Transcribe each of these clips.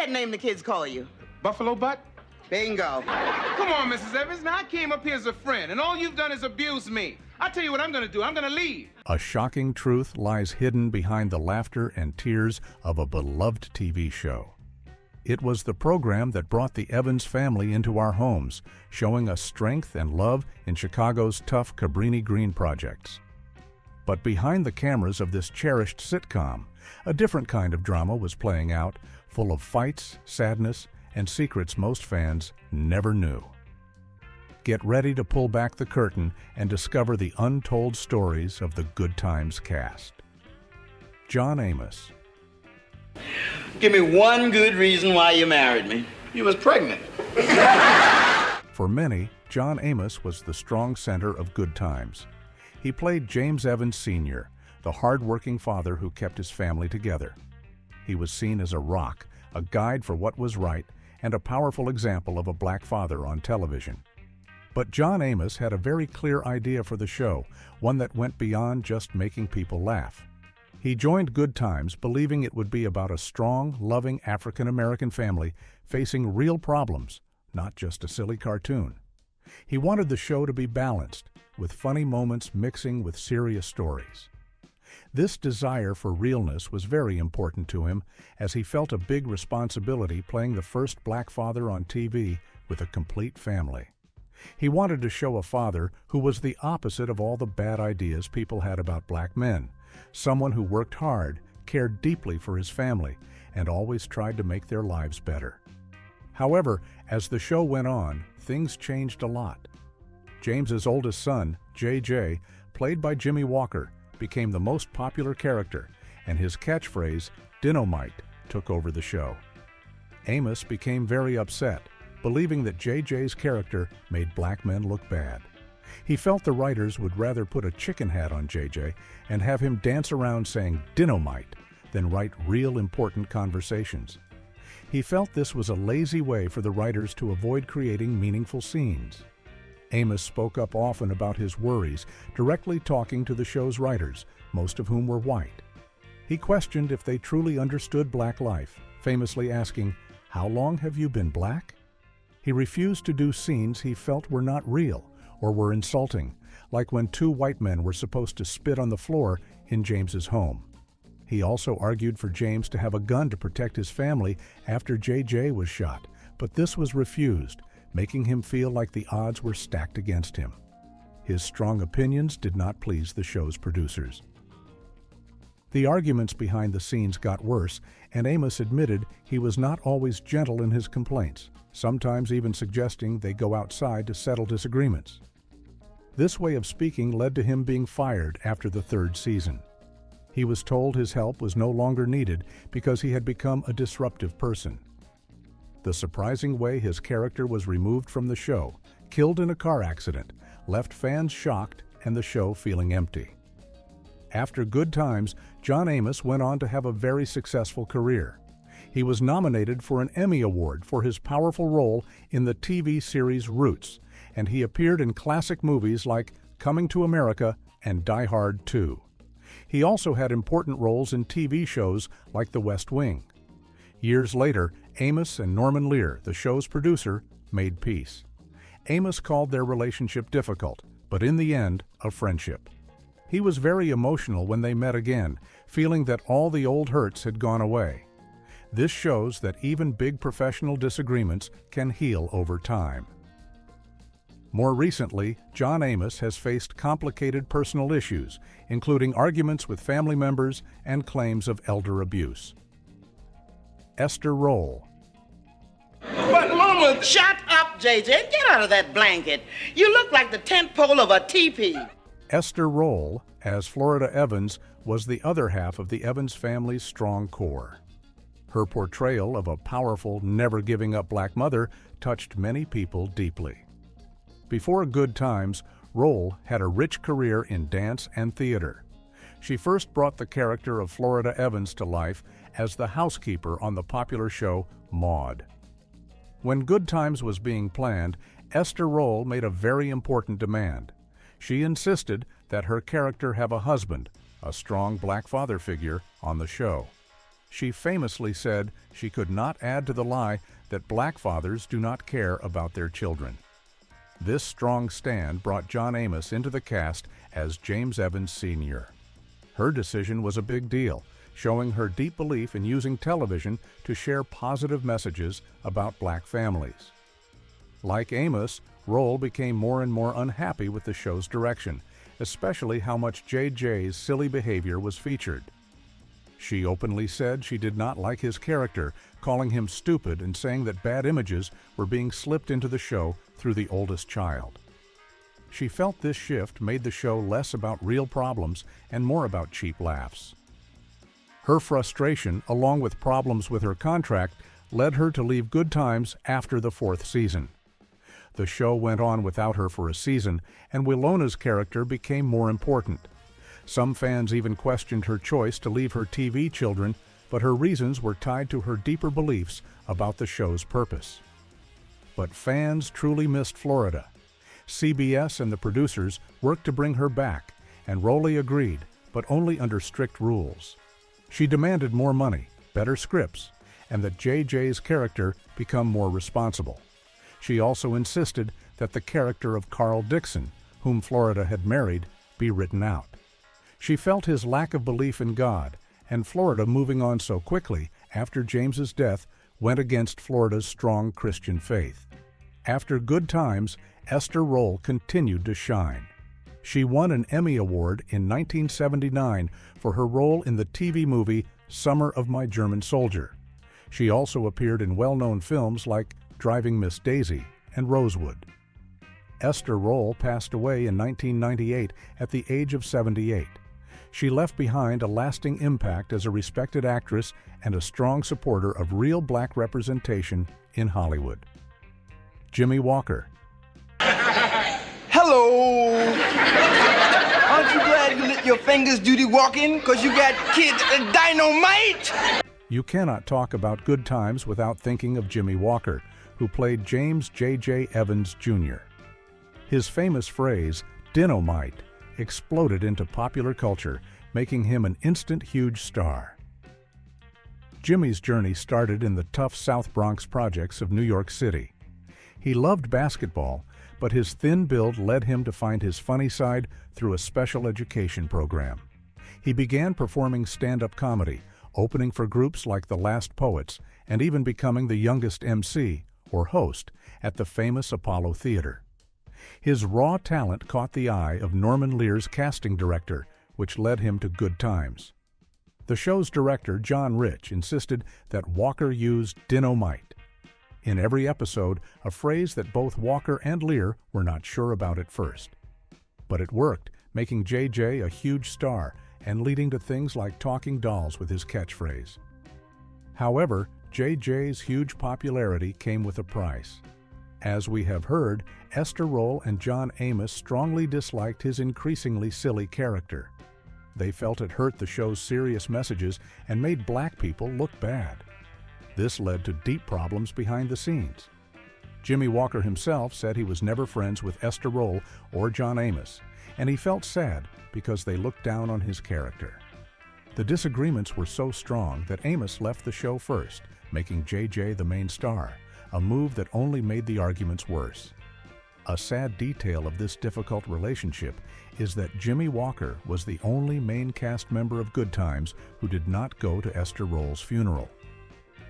that name the kids call you? Buffalo Butt? Bingo. Come on, Mrs. Evans. Now, I came up here as a friend, and all you've done is abuse me. I'll tell you what I'm going to do. I'm going to leave. A shocking truth lies hidden behind the laughter and tears of a beloved TV show. It was the program that brought the Evans family into our homes, showing us strength and love in Chicago's tough Cabrini-Green projects. But behind the cameras of this cherished sitcom, a different kind of drama was playing out, full of fights, sadness, and secrets most fans never knew. Get ready to pull back the curtain and discover the untold stories of the Good Times cast. John Amos. Give me one good reason why you married me. You was pregnant. For many, John Amos was the strong center of Good Times. He played James Evans Sr., the hard-working father who kept his family together. He was seen as a rock, a guide for what was right, and a powerful example of a black father on television. But John Amos had a very clear idea for the show, one that went beyond just making people laugh. He joined Good Times believing it would be about a strong, loving African-American family facing real problems, not just a silly cartoon. He wanted the show to be balanced, with funny moments mixing with serious stories. This desire for realness was very important to him, as he felt a big responsibility playing the first black father on TV with a complete family. He wanted to show a father who was the opposite of all the bad ideas people had about black men, someone who worked hard, cared deeply for his family, and always tried to make their lives better. However, as the show went on, things changed a lot. James's oldest son, JJ, played by Jimmy Walker, became the most popular character, and his catchphrase, "Dynamite," took over the show. Amos became very upset, believing that JJ's character made black men look bad. He felt the writers would rather put a chicken hat on JJ and have him dance around saying "dynamite" than write real important conversations. He felt this was a lazy way for the writers to avoid creating meaningful scenes. Amos spoke up often about his worries, directly talking to the show's writers, most of whom were white. He questioned if they truly understood black life, famously asking, "How long have you been black?" He refused to do scenes he felt were not real or were insulting, like when two white men were supposed to spit on the floor in James's home. He also argued for James to have a gun to protect his family after JJ was shot, but this was refused, making him feel like the odds were stacked against him. His strong opinions did not please the show's producers. The arguments behind the scenes got worse, and Amos admitted he was not always gentle in his complaints, sometimes even suggesting they go outside to settle disagreements. This way of speaking led to him being fired after the third season. He was told his help was no longer needed because he had become a disruptive person. The surprising way his character was removed from the show, killed in a car accident, left fans shocked and the show feeling empty. After Good Times, John Amos went on to have a very successful career. He was nominated for an Emmy Award for his powerful role in the TV series Roots, and he appeared in classic movies like Coming to America and Die Hard 2. He also had important roles in TV shows like The West Wing. Years later, Amos and Norman Lear, the show's producer, made peace. Amos called their relationship difficult, but in the end, a friendship. He was very emotional when they met again, feeling that all the old hurts had gone away. This shows that even big professional disagreements can heal over time. More recently, John Amos has faced complicated personal issues, including arguments with family members and claims of elder abuse. Esther Roll. But Mama, shut up, JJ. Get out of that blanket. You look like the tent pole of a teepee. Esther Roll, as Florida Evans, was the other half of the Evans family's strong core. Her portrayal of a powerful, never-giving-up black mother touched many people deeply. Before Good Times, Roll had a rich career in dance and theater. She first brought the character of Florida Evans to life as the housekeeper on the popular show Maude. When Good Times was being planned, Esther Roll made a very important demand. She insisted that her character have a husband, a strong black father figure, on the show. She famously said she could not add to the lie that black fathers do not care about their children. This strong stand brought John Amos into the cast as James Evans Sr. Her decision was a big deal, showing her deep belief in using television to share positive messages about black families. Like Amos, Roll became more and more unhappy with the show's direction, especially how much JJ's silly behavior was featured. She openly said she did not like his character, calling him stupid and saying that bad images were being slipped into the show through the oldest child. She felt this shift made the show less about real problems and more about cheap laughs. Her frustration, along with problems with her contract, led her to leave Good Times after the 4th season. The show went on without her for a season, and Wilona's character became more important. Some fans even questioned her choice to leave her TV children, but her reasons were tied to her deeper beliefs about the show's purpose. But fans truly missed Florida. CBS and the producers worked to bring her back, and Rowley agreed, but only under strict rules. She demanded more money, better scripts, and that JJ's character become more responsible. She also insisted that the character of Carl Dixon, whom Florida had married, be written out. She felt his lack of belief in God, and Florida moving on so quickly after James's death went against Florida's strong Christian faith. After Good Times, Esther Roll continued to shine. She won an Emmy Award in 1979 for her role in the TV movie Summer of My German Soldier. She also appeared in well-known films like Driving Miss Daisy and Rosewood. Esther Roll passed away in 1998 at the age of 78. She left behind a lasting impact as a respected actress and a strong supporter of real black representation in Hollywood. Jimmy Walker. Hello. Aren't you glad you let your fingers do the walking? 'Cause you got kids dynamite? You cannot talk about Good Times without thinking of Jimmy Walker, who played James J.J. Evans Jr. His famous phrase, "Dinomite," exploded into popular culture, making him an instant huge star. Jimmy's journey started in the tough South Bronx projects of New York City. He loved basketball, but his thin build led him to find his funny side through a special education program. He began performing stand-up comedy, opening for groups like the Last Poets, and even becoming the youngest MC, or host, at the famous Apollo Theater. His raw talent caught the eye of Norman Lear's casting director, which led him to Good Times. The show's director, John Rich, insisted that Walker use dinomite. In every episode, a phrase that both Walker and Lear were not sure about at first. But it worked, making JJ a huge star and leading to things like talking dolls with his catchphrase. However, JJ's huge popularity came with a price. As we have heard, Esther Roll and John Amos strongly disliked his increasingly silly character. They felt it hurt the show's serious messages and made black people look bad. This led to deep problems behind the scenes. Jimmy Walker himself said he was never friends with Esther Roll or John Amos, and he felt sad because they looked down on his character. The disagreements were so strong that Amos left the show first, making JJ the main star, a move that only made the arguments worse. A sad detail of this difficult relationship is that Jimmy Walker was the only main cast member of Good Times who did not go to Esther Roll's funeral.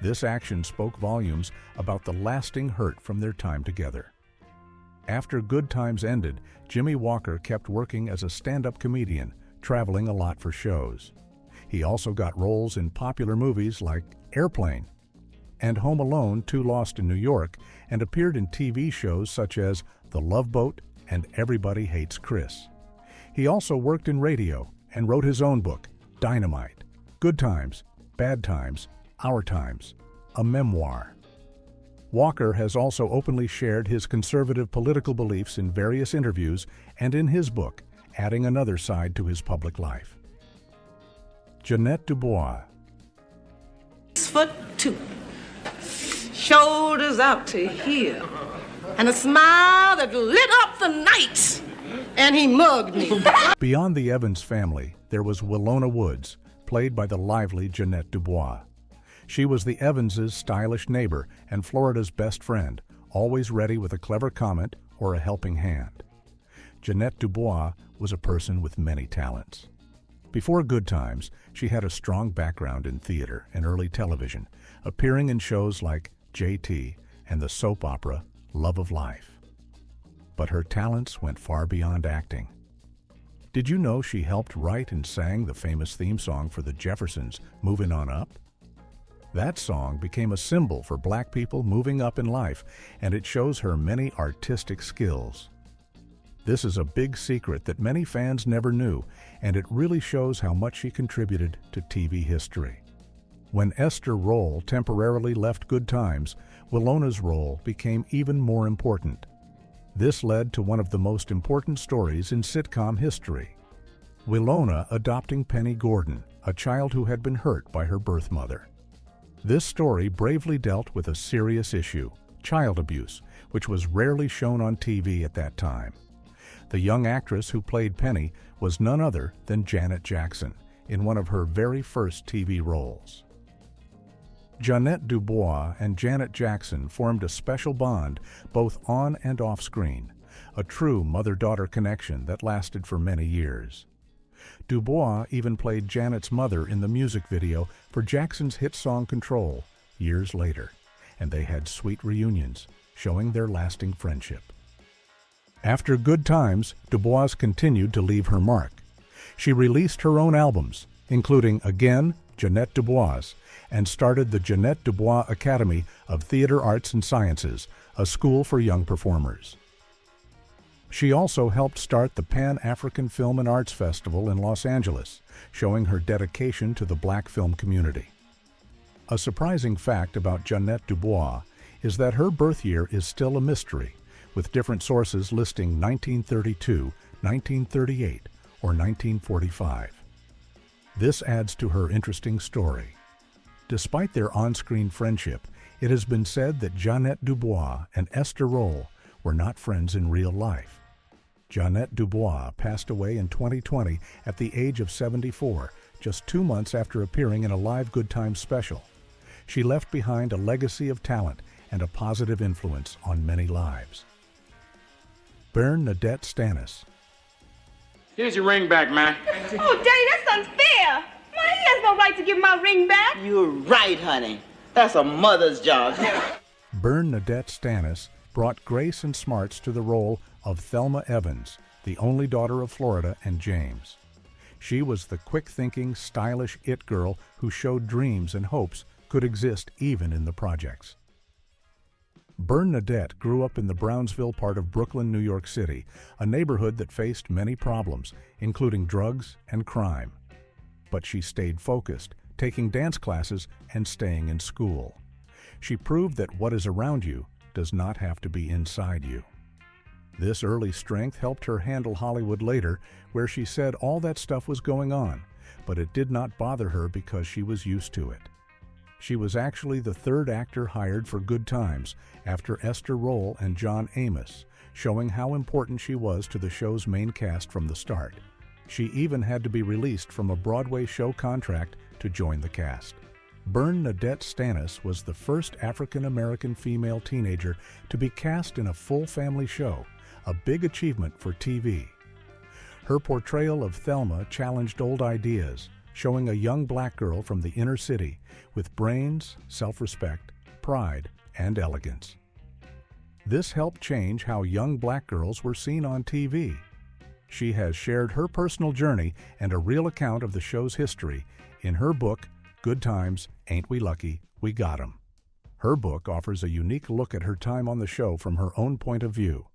This action spoke volumes about the lasting hurt from their time together. After Good Times ended, Jimmy Walker kept working as a stand-up comedian, traveling a lot for shows. He also got roles in popular movies like Airplane and Home Alone 2 Lost in New York, and appeared in TV shows such as The Love Boat and Everybody Hates Chris. He also worked in radio and wrote his own book, Dynamite, Good Times, Bad Times, Our Times, a memoir. Walker has also openly shared his conservative political beliefs in various interviews and in his book, adding another side to his public life. Jeanette Dubois. 6'2", shoulders out to here, and a smile that lit up the night, and he mugged me. Beyond the Evans family, there was Wilona Woods, played by the lively Jeanette Dubois. She was the Evanses' stylish neighbor and Florida's best friend, always ready with a clever comment or a helping hand. Jeanette Dubois was a person with many talents. Before Good Times, she had a strong background in theater and early television, appearing in shows like J.T. and the soap opera Love of Life. But her talents went far beyond acting. Did you know she helped write and sang the famous theme song for the Jeffersons, Movin' On Up? That song became a symbol for black people moving up in life, and it shows her many artistic skills. This is a big secret that many fans never knew, and it really shows how much she contributed to TV history. When Esther Roll temporarily left Good Times, Willona's role became even more important. This led to one of the most important stories in sitcom history. Willona adopting Penny Gordon, a child who had been hurt by her birth mother. This story bravely dealt with a serious issue, child abuse, which was rarely shown on TV at that time. The young actress who played Penny was none other than Janet Jackson in one of her very first TV roles. Jeanette Dubois and Janet Jackson formed a special bond both on and off screen, a true mother-daughter connection that lasted for many years. Dubois even played Janet's mother in the music video for Jackson's hit song Control years later, and they had sweet reunions, showing their lasting friendship. After Good Times, Dubois continued to leave her mark. She released her own albums, including Again, Jeanette Dubois, and started the Jeanette Dubois Academy of Theater Arts and Sciences, a school for young performers. She also helped start the Pan-African Film and Arts Festival in Los Angeles, showing her dedication to the black film community. A surprising fact about Jeanette Dubois is that her birth year is still a mystery, with different sources listing 1932, 1938, or 1945. This adds to her interesting story. Despite their on-screen friendship, it has been said that Jeanette Dubois and Esther Roll were not friends in real life. Jeanette Dubois passed away in 2020 at the age of 74, just 2 months after appearing in a live Good Times special. She left behind a legacy of talent and a positive influence on many lives. Bernadette Stanis. Here's your ring back, man. Oh, Daddy, that's unfair. Why, he has no right to give my ring back. You're right, honey. That's a mother's job. Bernadette Stanis brought grace and smarts to the role of Thelma Evans, the only daughter of Florida and James. She was the quick-thinking, stylish it girl who showed dreams and hopes could exist even in the projects. Bernadette grew up in the Brownsville part of Brooklyn, New York City, a neighborhood that faced many problems, including drugs and crime. But she stayed focused, taking dance classes and staying in school. She proved that what is around you does not have to be inside you. This early strength helped her handle Hollywood later, where she said all that stuff was going on, but it did not bother her because she was used to it. She was actually the third actor hired for Good Times after Esther Roll and John Amos, showing how important she was to the show's main cast from the start. She even had to be released from a Broadway show contract to join the cast. Bernadette Stanis was the first African-American female teenager to be cast in a full family show, a big achievement for TV. Her portrayal of Thelma challenged old ideas, showing a young black girl from the inner city with brains, self-respect, pride, and elegance. This helped change how young black girls were seen on TV. She has shared her personal journey and a real account of the show's history in her book, Good Times, Ain't We Lucky, We Got 'Em. Her book offers a unique look at her time on the show from her own point of view.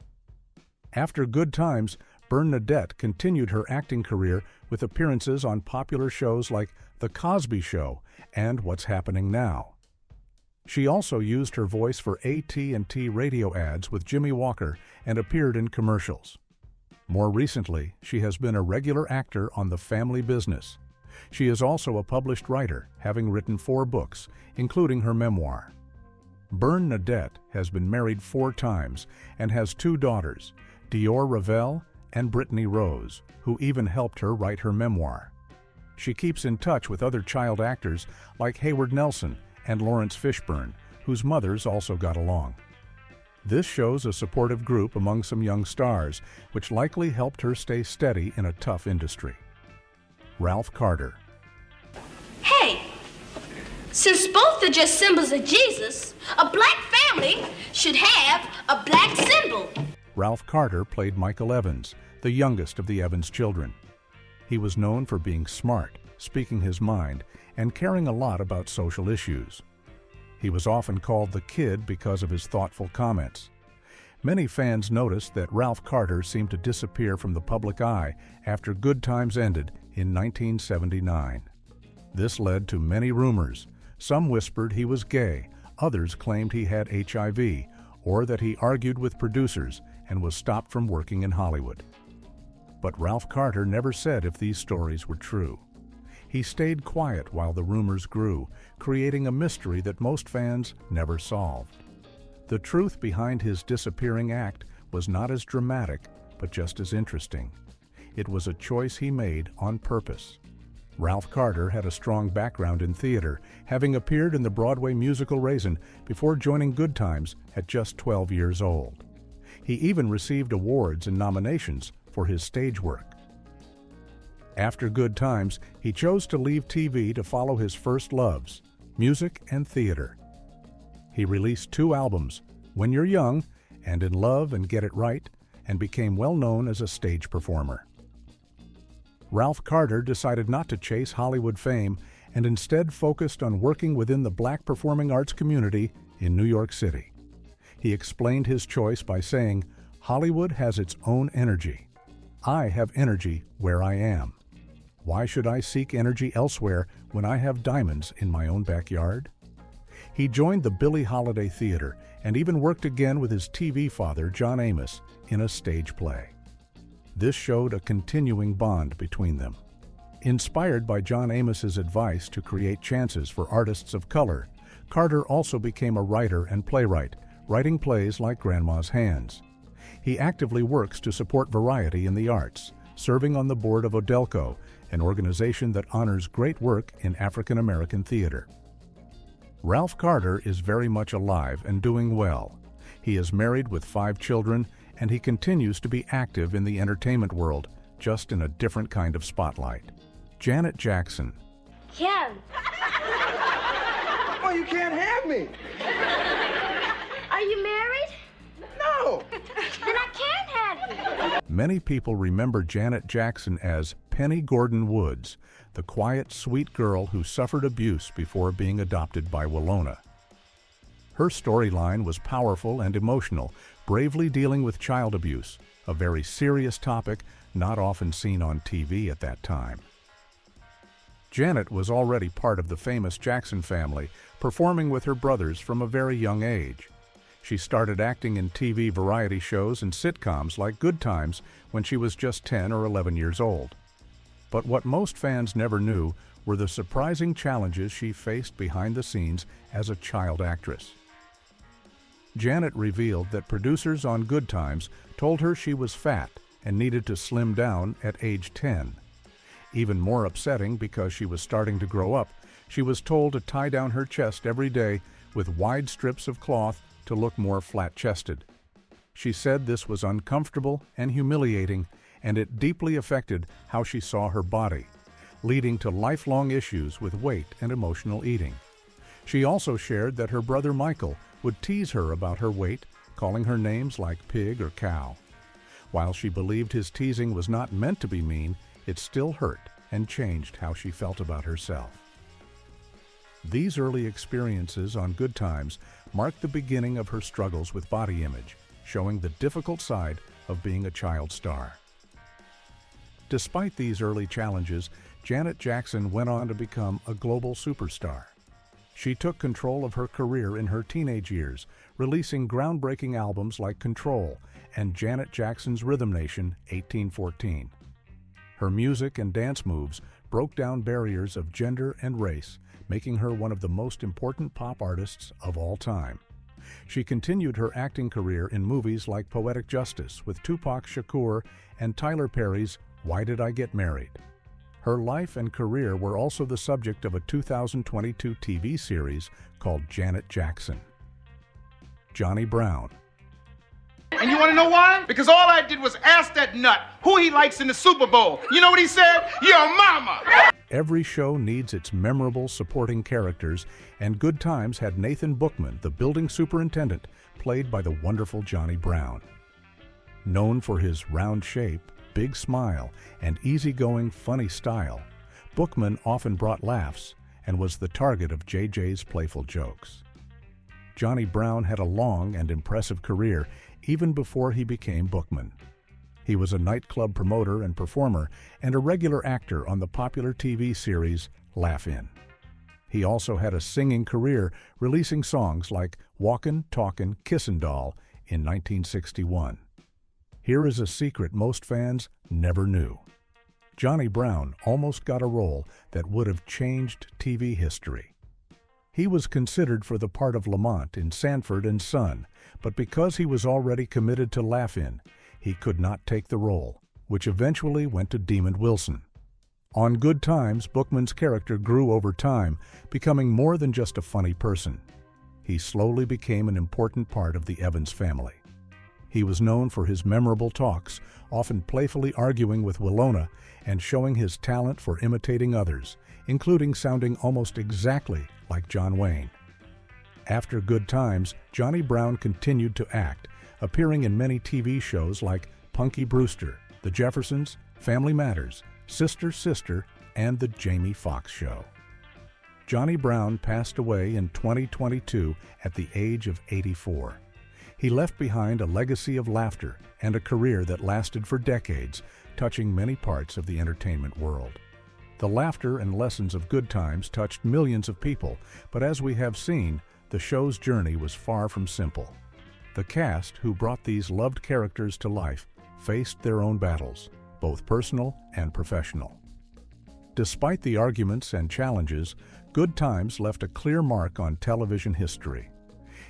After Good Times, Bernadette continued her acting career with appearances on popular shows like The Cosby Show and What's Happening Now. She also used her voice for AT&T radio ads with Jimmy Walker and appeared in commercials. More recently, she has been a regular actor on The Family Business. She is also a published writer, having written 4 books, including her memoir. Bernadette has been married 4 times and has 2 daughters, Dior Ravel and Brittany Rose, who even helped her write her memoir. She keeps in touch with other child actors like Hayward Nelson and Lawrence Fishburne, whose mothers also got along. This shows a supportive group among some young stars, which likely helped her stay steady in a tough industry. Ralph Carter. Hey, since both are just symbols of Jesus, a black family should have a black symbol. Ralph Carter played Michael Evans, the youngest of the Evans children. He was known for being smart, speaking his mind, and caring a lot about social issues. He was often called the Kid because of his thoughtful comments. Many fans noticed that Ralph Carter seemed to disappear from the public eye after Good Times ended in 1979. This led to many rumors. Some whispered he was gay, others claimed he had HIV, or that he argued with producers and was stopped from working in Hollywood. But Ralph Carter never said if these stories were true. He stayed quiet while the rumors grew, creating a mystery that most fans never solved. The truth behind his disappearing act was not as dramatic, but just as interesting. It was a choice he made on purpose. Ralph Carter had a strong background in theater, having appeared in the Broadway musical Raisin before joining Good Times at just 12 years old. He even received awards and nominations for his stage work. After Good Times, he chose to leave TV to follow his first loves, music and theater. He released 2 albums, When You're Young and In Love and Get It Right, and became well known as a stage performer. Ralph Carter decided not to chase Hollywood fame and instead focused on working within the black performing arts community in New York City. He explained his choice by saying, "Hollywood has its own energy. I have energy where I am. Why should I seek energy elsewhere when I have diamonds in my own backyard?" He joined the Billie Holiday Theater and even worked again with his TV father, John Amos, in a stage play. This showed a continuing bond between them. Inspired by John Amos's advice to create chances for artists of color, Carter also became a writer and playwright, writing plays like Grandma's Hands. He actively works to support variety in the arts, serving on the board of Odelco, an organization that honors great work in African American theater. Ralph Carter is very much alive and doing well. He is married with 5 children, and he continues to be active in the entertainment world, just in a different kind of spotlight. Janet Jackson. Ken, Oh, you can't have me. are you married? No. Then I can't have you. Many people remember Janet Jackson as Penny Gordon Woods, the quiet, sweet girl who suffered abuse before being adopted by Willona. Her storyline was powerful and emotional, bravely dealing with child abuse, a very serious topic not often seen on TV at that time. Janet was already part of the famous Jackson family, performing with her brothers from a very young age. She started acting in TV variety shows and sitcoms like Good Times when she was just 10 or 11 years old. But what most fans never knew were the surprising challenges she faced behind the scenes as a child actress. Janet revealed that producers on Good Times told her she was fat and needed to slim down at age 10. Even more upsetting, because she was starting to grow up, she was told to tie down her chest every day with wide strips of cloth to look more flat-chested. She said this was uncomfortable and humiliating, and it deeply affected how she saw her body, leading to lifelong issues with weight and emotional eating. She also shared that her brother Michael would tease her about her weight, calling her names like pig or cow. While she believed his teasing was not meant to be mean, it still hurt and changed how she felt about herself. These early experiences on Good Times marked the beginning of her struggles with body image, showing the difficult side of being a child star. Despite these early challenges, Janet Jackson went on to become a global superstar. She took control of her career in her teenage years, releasing groundbreaking albums like Control and Janet Jackson's Rhythm Nation 1814. Her music and dance moves broke down barriers of gender and race, making her one of the most important pop artists of all time. She continued her acting career in movies like Poetic Justice with Tupac Shakur and Tyler Perry's Why Did I Get Married? Her life and career were also the subject of a 2022 TV series called Janet Jackson. Johnny Brown. And you want to know why? Because all I did was ask that nut who he likes in the Super Bowl. You know what he said? Your mama! Every show needs its memorable supporting characters, and Good Times had Nathan Bookman, the building superintendent, played by the wonderful Johnny Brown. Known for his round shape, big smile, and easygoing, funny style, Bookman often brought laughs and was the target of JJ's playful jokes. Johnny Brown had a long and impressive career even before he became Bookman. He was a nightclub promoter and performer and a regular actor on the popular TV series Laugh In. He also had a singing career, releasing songs like Walkin', Talkin', Kissin' Doll in 1961. Here is a secret most fans never knew. Johnny Brown almost got a role that would have changed TV history. He was considered for the part of Lamont in Sanford and Son, but because he was already committed to Laugh In, he could not take the role, which eventually went to Demond Wilson. On Good Times, Bookman's character grew over time, becoming more than just a funny person. He slowly became an important part of the Evans family. He was known for his memorable talks, often playfully arguing with Willona and showing his talent for imitating others, including sounding almost exactly like John Wayne. After Good Times, Johnny Brown continued to act, appearing in many TV shows like Punky Brewster, The Jeffersons, Family Matters, Sister, Sister, and The Jamie Foxx Show. Johnny Brown passed away in 2022 at the age of 84. He left behind a legacy of laughter and a career that lasted for decades, touching many parts of the entertainment world. The laughter and lessons of Good Times touched millions of people, but as we have seen, the show's journey was far from simple. The cast, who brought these loved characters to life, faced their own battles, both personal and professional. Despite the arguments and challenges, Good Times left a clear mark on television history.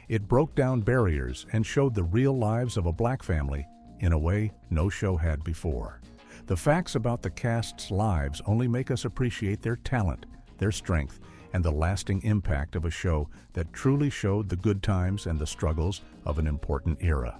It broke down barriers and showed the real lives of a black family in a way no show had before. The facts about the cast's lives only make us appreciate their talent, their strength, and the lasting impact of a show that truly showed the good times and the struggles of an important era.